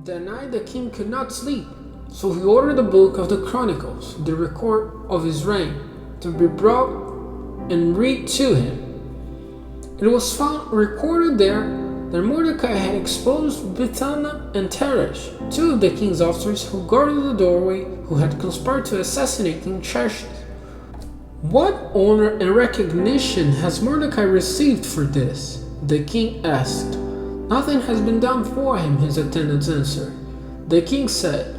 That night the king could not sleep, so he ordered the book of the Chronicles, the record of his reign, to be brought and read to him. It was found recorded there that Mordecai had exposed Bigthana and Teresh, two of the king's officers who guarded the doorway, who had conspired to assassinate King Xerxes. "What honor and recognition has Mordecai received for this?" the king asked. "Nothing has been done for him," his attendants answered. The king said,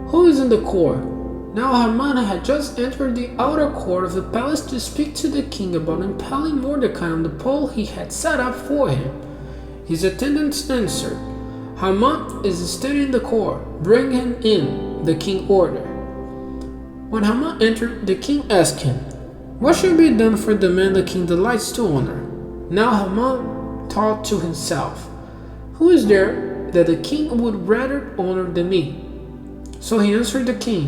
"Who is in the court?" Now Haman had just entered the outer court of the palace to speak to the king about impaling Mordecai on the pole he had set up for him. His attendants answered, "Haman is still in the court. Bring him in," the king ordered. When Haman entered, the king asked him, "What should be done for the man the king delights to honor?" Now Haman thought to himself, "Who is there that the king would rather honor than me?" So he answered the king,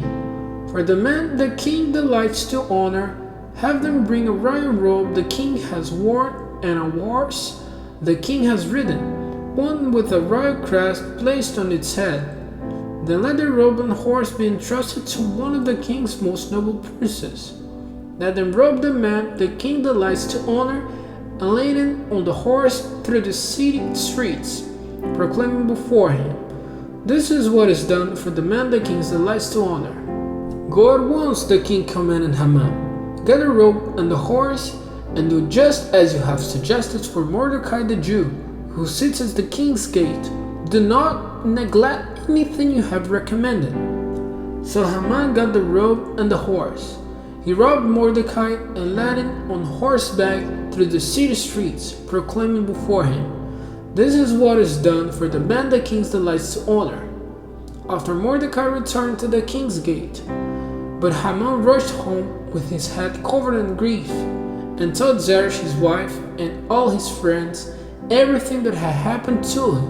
"For the man the king delights to honor, have them bring a royal robe the king has worn and a horse the king has ridden, one with a royal crest placed on its head. Then let the robe and horse be entrusted to one of the king's most noble princes. Let them robe the man the king delights to honor and lead him on the horse through the city streets, proclaiming before him, 'This is what is done for the man the king delights to honor.'" "Go at once," the king commanded Haman. "Get the robe and the horse, and do just as you have suggested for Mordecai the Jew, who sits at the king's gate. Do not neglect anything you have recommended." So Haman got the robe and the horse. He robed Mordecai and led him on horseback through the city streets, proclaiming before him, "This is what is done for the man the king delights to honor." After Mordecai returned to the king's gate, but Haman rushed home with his head covered in grief, and told Zeresh his wife and all his friends everything that had happened to him.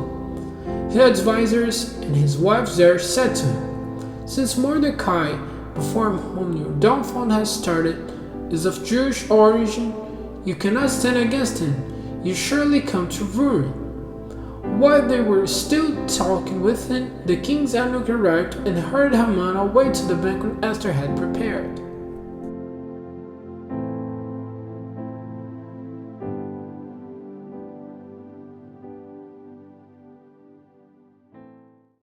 His advisors and his wife Zeresh said to him, "Since Mordecai, before whom your downfall has started, is of Jewish origin, you cannot stand against him. You surely come to ruin." While they were still talking with him, the king's eunuch arrived and hurried Haman away to the banquet Esther had prepared.